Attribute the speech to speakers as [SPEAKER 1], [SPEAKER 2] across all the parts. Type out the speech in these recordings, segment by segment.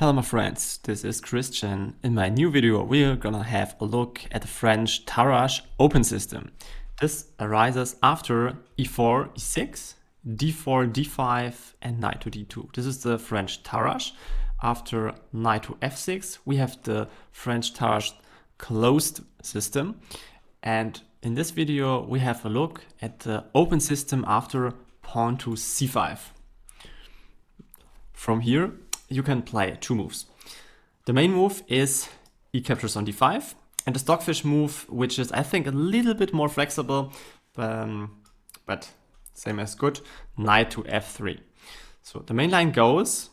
[SPEAKER 1] Hello my friends, this is Christian. In my new video we're gonna have a look at the French Tarrasch open system. This arises after e4, e6, d4, d5 and knight to d2. This is the French Tarrasch. After knight to f6 we have the French Tarrasch closed system, and in this video we have a look at the open system after pawn to c5. From here you can play two moves. The main move is e captures on d5, and the stockfish move, which is I think a little bit more flexible, but same as good, knight to f3. So the main line goes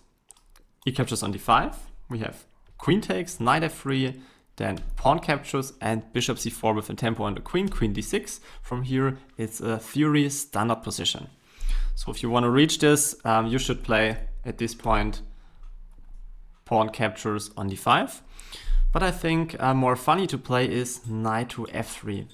[SPEAKER 1] e captures on d5, we have queen takes, knight f3, then pawn captures and bishop c4 with a tempo on the queen d6. From here it's a theory standard position. So if you want to reach this, you should play at this point pawn captures on d5. But I think more funny to play is knight to f3.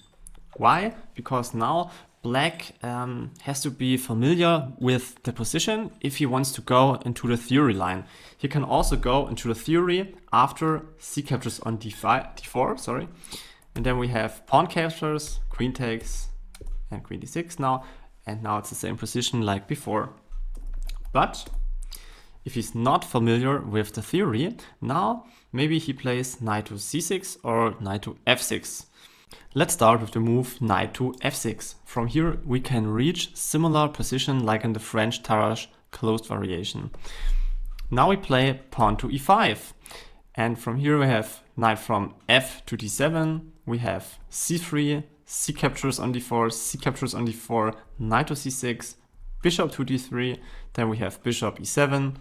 [SPEAKER 1] Why? Because now black has to be familiar with the position if he wants to go into the theory line. He can also go into the theory after c captures on d4, sorry. And then we have pawn captures, queen takes and queen d6 now. And now it's the same position like before. But if he's not familiar with the theory, now maybe he plays knight to c6 or knight to f6. Let's start with the move knight to f6. From here we can reach similar position like in the French Tarrasch closed variation. Now we play pawn to e5. And from here we have knight from f to d7. We have c3, c captures on d4, c captures on d4, knight to c6, bishop to d3. Then we have bishop e7,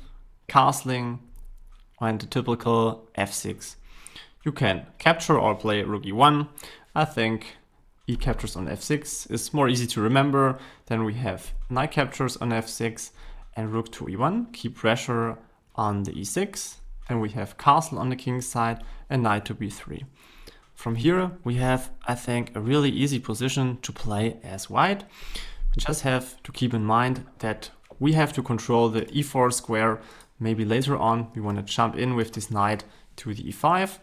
[SPEAKER 1] castling, and the typical f6. You can capture or play rook e1. I think e captures on f6 is more easy to remember. Then we have knight captures on f6 and rook to e1, keep pressure on the e6. And we have castle on the king's side and knight to b3. From here we have, I think, a really easy position to play as white. We just have to keep in mind that we have to control the e4 square. Maybe later on we want to jump in with this knight to the e5,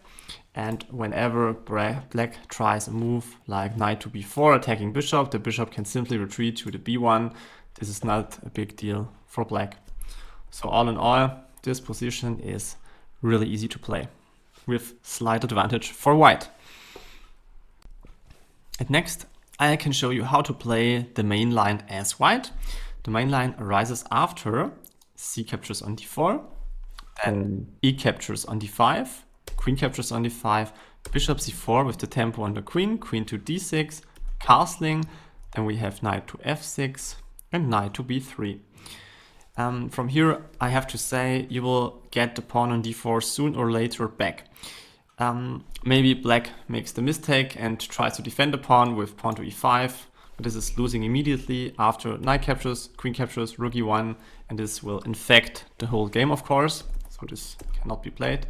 [SPEAKER 1] and whenever black tries a move like knight to b4 attacking bishop, the bishop can simply retreat to the b1. This is not a big deal for black. So all in all, this position is really easy to play with slight advantage for white. And next I can show you how to play the main line as white. The main line arises after c captures on d4, then e captures on d5, queen captures on d5, bishop c4 with the tempo on the queen to d6, castling, then we have knight to f6 and knight to b3. From here I have to say you will get the pawn on d4 soon or later back. Maybe black makes the mistake and tries to defend the pawn with pawn to e5, but this is losing immediately after knight captures, queen captures, rook e1, and this will infect the whole game, of course, so this cannot be played.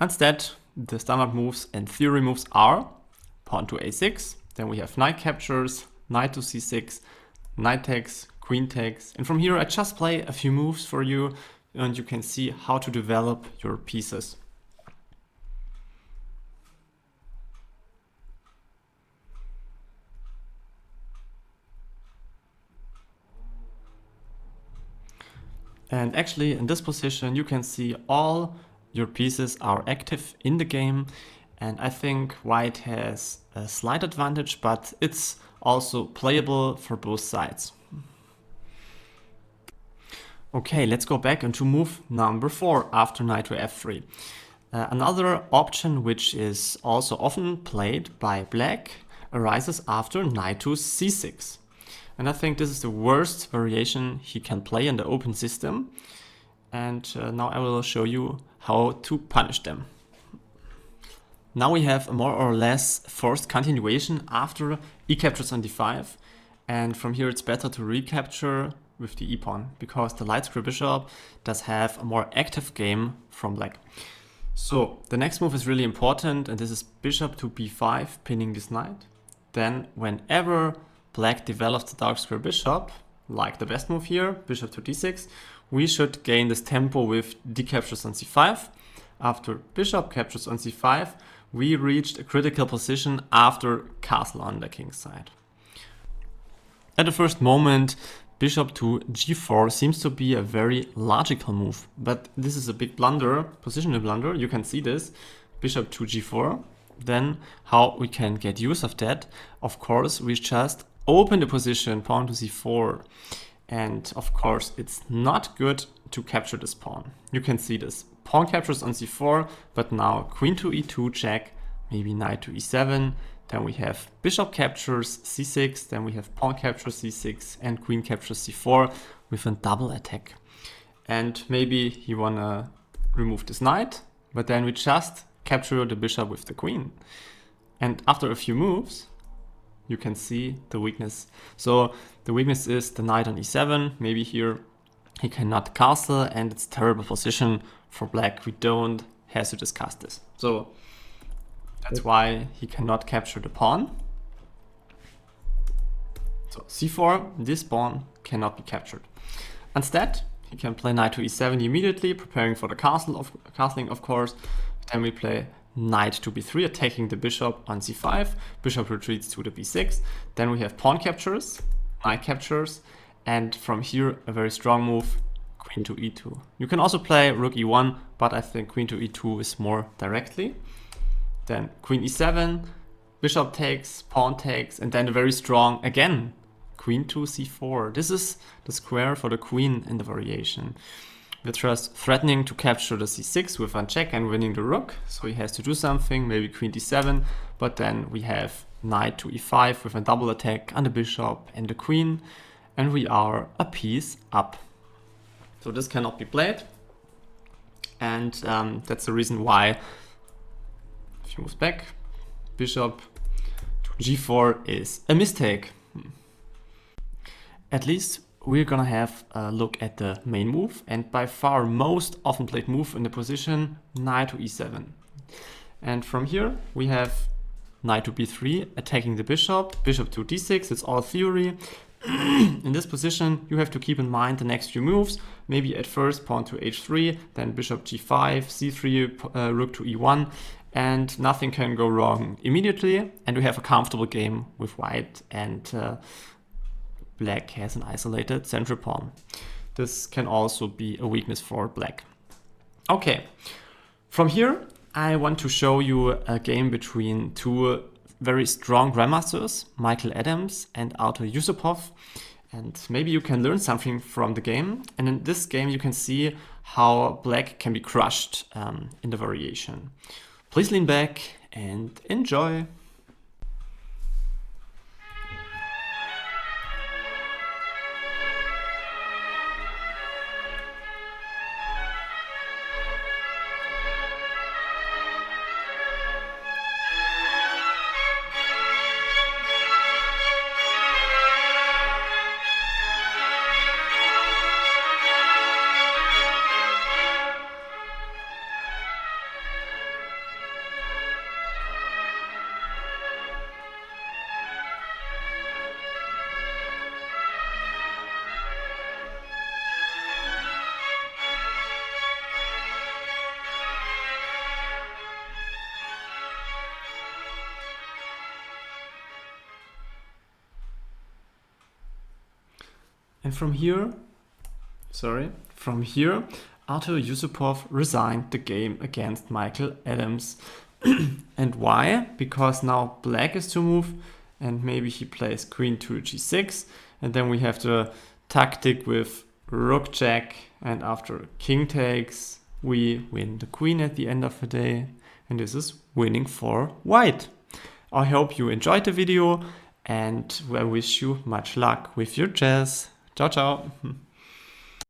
[SPEAKER 1] Instead, the standard moves and theory moves are pawn to a6, then we have knight captures, knight to c6, knight takes, queen takes, and from here I just play a few moves for you and you can see how to develop your pieces. And actually in this position you can see all your pieces are active in the game, and I think white has a slight advantage, but it's also playable for both sides. Okay, let's go back into move number 4 after knight to f3. Another option which is also often played by black arises after knight to c6. And I think this is the worst variation he can play in the open system. And now I will show you how to punish them. Now we have a more or less forced continuation after e captures on d5. And from here it's better to recapture with the e-pawn, because the light square bishop does have a more active game from black. So the next move is really important, and this is bishop to b5, pinning this knight. Then whenever black develops the dark square bishop, like the best move here, bishop to d6, we should gain this tempo with d captures on c5. After bishop captures on c5, we reached a critical position after castle on the king's side. At the first moment, bishop to g4 seems to be a very logical move, but this is a big blunder, positional blunder. You can see this, bishop to g4. Then how we can get use of that? Of course, we just open the position, pawn to c4. And of course, it's not good to capture this pawn. You can see this. Pawn captures on c4, but now queen to e2 check, maybe knight to e7. Then we have bishop captures c6, then we have pawn captures c6 and queen captures c4 with a double attack. And maybe you wanna remove this knight, but then we just capture the bishop with the queen. And after a few moves, you can see the weakness. So the weakness is the knight on e7. Maybe here he cannot castle and it's a terrible position for black. We don't have to discuss this. So that's why he cannot capture the pawn. So c4, this pawn cannot be captured. Instead, he can play knight to e7 immediately, preparing for the castling, of course. Then we play knight to b3, attacking the bishop on c5. Bishop retreats to the b6. Then we have pawn captures, knight captures, and from here a very strong move, queen to e2. You can also play rook e1, but I think queen to e2 is more directly. Then queen e7, bishop takes, pawn takes, and then a very strong, again, queen to c4. This is the square for the queen in the variation. We're just threatening to capture the c6 with one check and winning the rook. So he has to do something, maybe queen d7, but then we have knight to e5 with a double attack on the bishop and the queen, and we are a piece up. So this cannot be played, and that's the reason why, if you move back, bishop to g4 is a mistake. At least we're gonna have a look at the main move, and by far most often played move in the position, knight to e7. And from here we have knight to b3, attacking the bishop, bishop to d6, it's all theory. In this position you have to keep in mind the next few moves, maybe at first pawn to h3, then bishop g5, c3, rook to e1, and nothing can go wrong immediately, and we have a comfortable game with white, and black has an isolated central pawn. This can also be a weakness for black. Okay, from here I want to show you a game between two very strong grandmasters, Michael Adams and Artur Yusupov, and maybe you can learn something from the game. And in this game you can see how black can be crushed in the variation. Please lean back and enjoy. And from here, Artur Yusupov resigned the game against Michael Adams. And why? Because now black is to move, and maybe he plays queen to g6, and then we have the tactic with rook check, and after king takes, we win the queen at the end of the day, and this is winning for white. I hope you enjoyed the video, and I wish you much luck with your chess. Ciao, ciao.